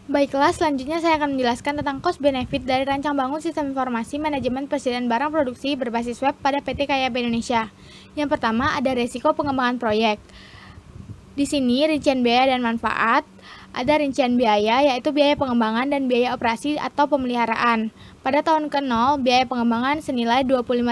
Baiklah, selanjutnya saya akan menjelaskan tentang cost benefit dari rancang bangun sistem informasi manajemen persediaan barang produksi berbasis web pada PT KAIAP Indonesia. Yang pertama, ada resiko pengembangan proyek. Di sini rincian biaya dan manfaat. Ada rincian biaya, yaitu biaya pengembangan dan biaya operasi atau pemeliharaan. Pada tahun ke-0, biaya pengembangan senilai 25.000.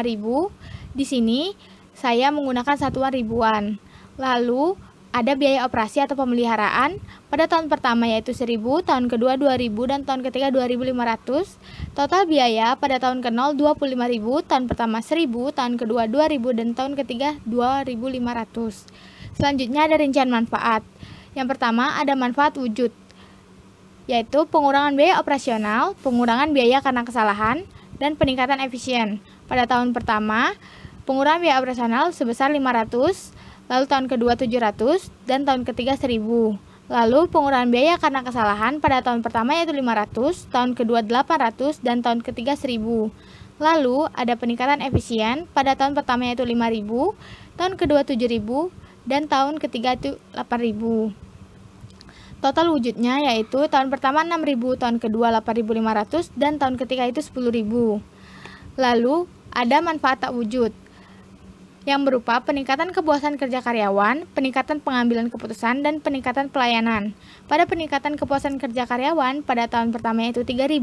Di sini saya menggunakan satuan ribuan. Lalu ada biaya operasi atau pemeliharaan pada tahun pertama yaitu 1.000, tahun kedua 2.000, dan tahun ketiga 2.500. Total biaya pada tahun ke-0 25.000, tahun pertama 1.000, tahun kedua 2.000, dan tahun ketiga 2.500. Selanjutnya ada rincian manfaat. Yang pertama ada manfaat wujud, yaitu pengurangan biaya operasional, pengurangan biaya karena kesalahan, dan peningkatan efisien. Pada tahun pertama, pengurangan biaya operasional sebesar 500, lalu tahun kedua 700, dan tahun ketiga 1.000. Lalu pengurangan biaya karena kesalahan pada tahun pertama yaitu 500, tahun kedua 800, dan tahun ketiga 1.000. Lalu ada peningkatan efisien pada tahun pertama yaitu 5.000, tahun kedua 7.000, dan tahun ketiga itu 8.000. Total wujudnya yaitu tahun pertama 6.000, tahun kedua 8.500, dan tahun ketiga itu 10.000. Lalu ada manfaat tak wujud, yang berupa peningkatan kepuasan kerja karyawan, peningkatan pengambilan keputusan, dan peningkatan pelayanan. Pada peningkatan kepuasan kerja karyawan, pada tahun pertama yaitu 3.000,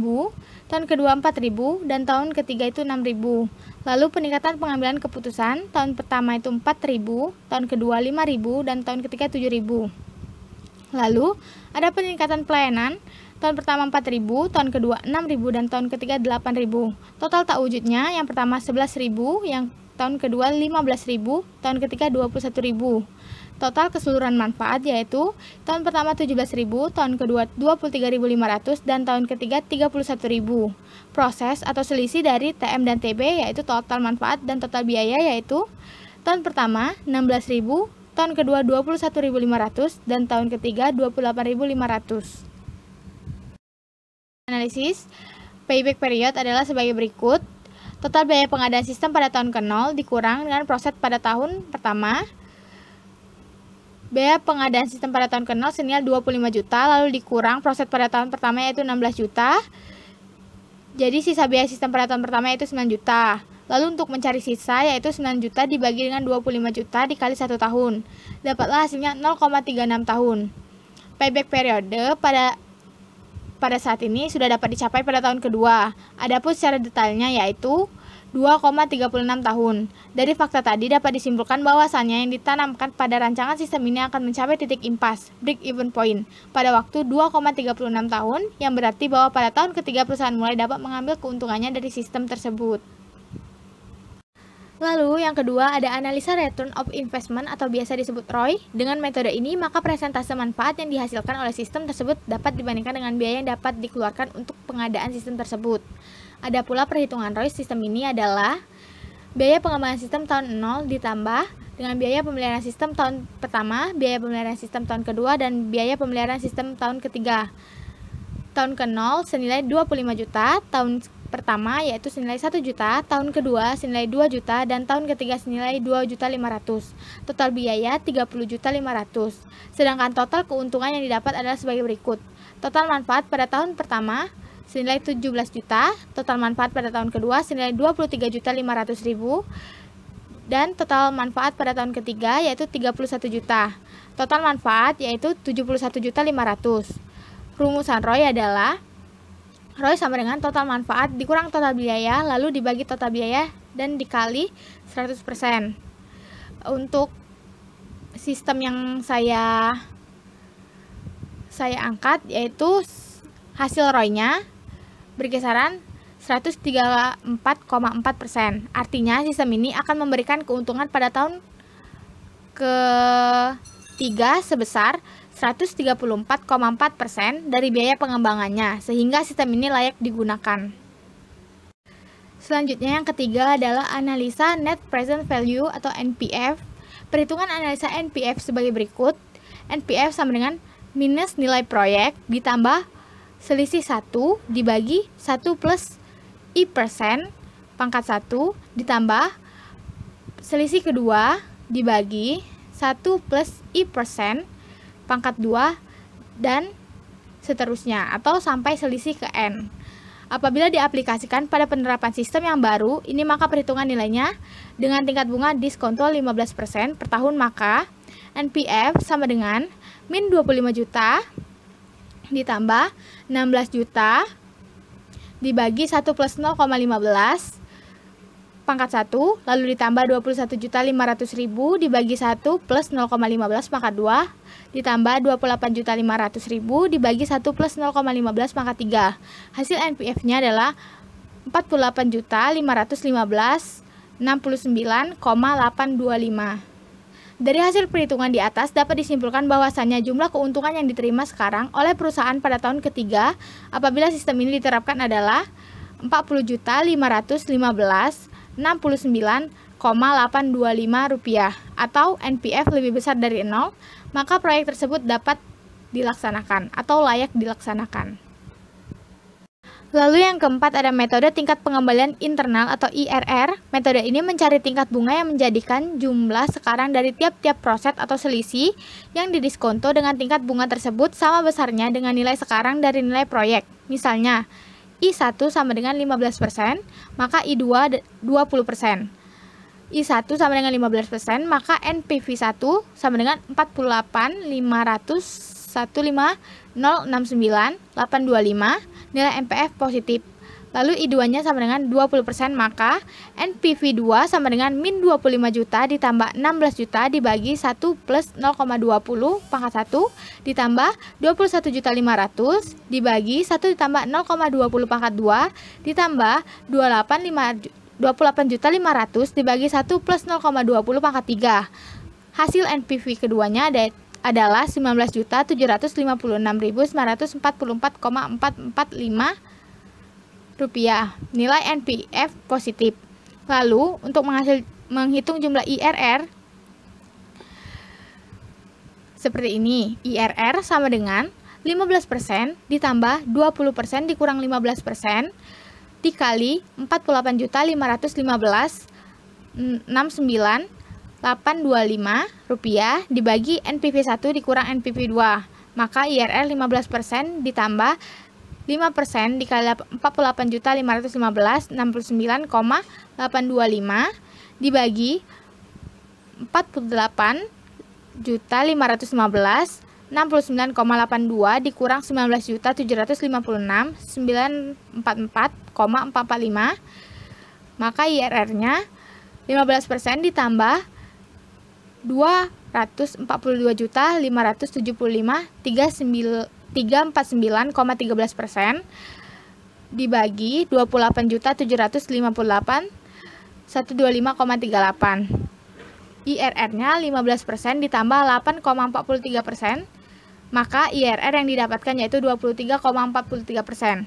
tahun kedua 4.000, dan tahun ketiga itu 6.000. Lalu peningkatan pengambilan keputusan, tahun pertama itu 4.000, tahun kedua 5.000, dan tahun ketiga 7.000. Lalu ada peningkatan pelayanan, tahun pertama 4.000, tahun kedua 6.000, dan tahun ketiga 8.000. Total tak wujudnya, yang pertama 11.000, yang tahun kedua 15.000, tahun ketiga 21.000. Total keseluruhan manfaat yaitu tahun pertama 17.000, tahun kedua 23.500, dan tahun ketiga 31.000. Proses atau selisih dari TM dan TB yaitu total manfaat dan total biaya yaitu tahun pertama 16.000, tahun kedua 21.500, dan tahun ketiga 28.500. Analisis payback period adalah sebagai berikut. Total biaya pengadaan sistem pada tahun ke-0 dikurang dengan proses pada tahun pertama. Biaya pengadaan sistem pada tahun ke-0 senilai 25 juta, lalu dikurang proses pada tahun pertama yaitu 16 juta. Jadi sisa biaya sistem pada tahun pertama yaitu 9 juta. Lalu untuk mencari sisa yaitu 9 juta dibagi dengan 25 juta dikali 1 tahun. Dapatlah hasilnya 0,36 tahun. Payback periode pada saat ini sudah dapat dicapai pada tahun kedua. Adapun secara detailnya yaitu 2,36 tahun. Dari fakta tadi dapat disimpulkan bahwasannya yang ditanamkan pada rancangan sistem ini akan mencapai titik impas, break-even point, pada waktu 2,36 tahun, yang berarti bahwa pada tahun ketiga perusahaan mulai dapat mengambil keuntungannya dari sistem tersebut. Lalu yang kedua ada analisa return of investment atau biasa disebut ROI. Dengan metode ini maka persentase manfaat yang dihasilkan oleh sistem tersebut dapat dibandingkan dengan biaya yang dapat dikeluarkan untuk pengadaan sistem tersebut. Ada pula perhitungan ROI sistem ini adalah biaya pengembangan sistem tahun 0 ditambah dengan biaya pemeliharaan sistem tahun pertama, biaya pemeliharaan sistem tahun kedua, dan biaya pemeliharaan sistem tahun ketiga. Tahun ke-0 senilai 25 juta, tahun pertama yaitu senilai 1 juta, tahun kedua senilai 2 juta, dan tahun ketiga senilai 2.500.000. Total biaya 30.500.000. Sedangkan total keuntungan yang didapat adalah sebagai berikut. Total manfaat pada tahun pertama senilai 17 juta, total manfaat pada tahun kedua senilai 23.500.000, dan total manfaat pada tahun ketiga yaitu 31 juta. Total manfaat yaitu 71.500.000. Rumusan ROI adalah ROI sama dengan total manfaat dikurang total biaya, lalu dibagi total biaya dan dikali 100%. Untuk sistem yang saya angkat yaitu hasil ROI-nya berkisaran 134,4%. Artinya sistem ini akan memberikan keuntungan pada tahun ketiga sebesar 134,4% dari biaya pengembangannya, sehingga sistem ini layak digunakan. Selanjutnya yang ketiga adalah analisa Net Present Value atau NPV. Perhitungan analisa NPV sebagai berikut. NPV sama dengan minus nilai proyek ditambah selisih 1 dibagi 1 plus I persen pangkat 1 ditambah selisih kedua dibagi 1 plus I persen pangkat 2 dan seterusnya, atau sampai selisih ke N. Apabila diaplikasikan pada penerapan sistem yang baru, ini maka perhitungan nilainya dengan tingkat bunga diskonto 15% per tahun, maka NPF sama dengan min 25 juta ditambah 16 juta dibagi 1 plus 0,15 pangkat 1, lalu ditambah 21.500.000 dibagi 1 plus 0,15 pangkat 2, ditambah 28.500.000 dibagi 1 plus 0,15 pangkat 3. Hasil NPF-nya adalah 48.515,69,825. Dari hasil perhitungan di atas dapat disimpulkan bahwasannya jumlah keuntungan yang diterima sekarang oleh perusahaan pada tahun ketiga apabila sistem ini diterapkan adalah 40.515,69,825 rupiah, atau NPF lebih besar dari 0, maka proyek tersebut dapat dilaksanakan atau layak dilaksanakan. Lalu yang keempat ada metode tingkat pengembalian internal atau IRR. Metode ini mencari tingkat bunga yang menjadikan jumlah sekarang dari tiap-tiap proses atau selisih yang didiskonto dengan tingkat bunga tersebut sama besarnya dengan nilai sekarang dari nilai proyek. Misalnya, I1 sama dengan 15%, maka I2 20%. I1 sama dengan 15%, maka NPV1 sama dengan 48.500,15069,825, nilai NPF positif. Lalu I2-nya sama dengan 20%, maka NPV2 sama dengan min 25 juta ditambah 16 juta dibagi 1 plus 0,20 pangkat 1 ditambah 21.500 dibagi 1 ditambah 0,20 pangkat 2 ditambah 28.500 dibagi 1 plus 0,20 pangkat 3. Hasil NPV keduanya adalah 19.756.944,445 rupiah. Nilai NPF positif. Lalu untuk menghitung jumlah IRR seperti ini. IRR sama dengan 15% ditambah 20% dikurang 15% dikali 48.515,69,825 rupiah dibagi NPV1 dikurang NPV2. Maka IRR 15% ditambah 5% dikali 48.515,69,825 dibagi 48.515,69,822 dikurang 19.756,944,445. Maka IRR-nya 15% ditambah 242.575,349,13% dibagi 28.758,125,38. IRR-nya 15% ditambah 8,43%, maka IRR yang didapatkan yaitu 23,43%.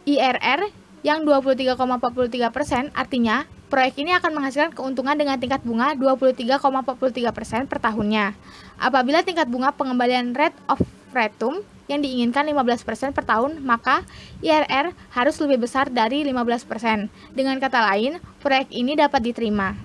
IRR yang 23,43% artinya proyek ini akan menghasilkan keuntungan dengan tingkat bunga 23,43% per tahunnya. Apabila tingkat bunga pengembalian rate of return yang diinginkan 15% per tahun, maka IRR harus lebih besar dari 15%. Dengan kata lain, proyek ini dapat diterima.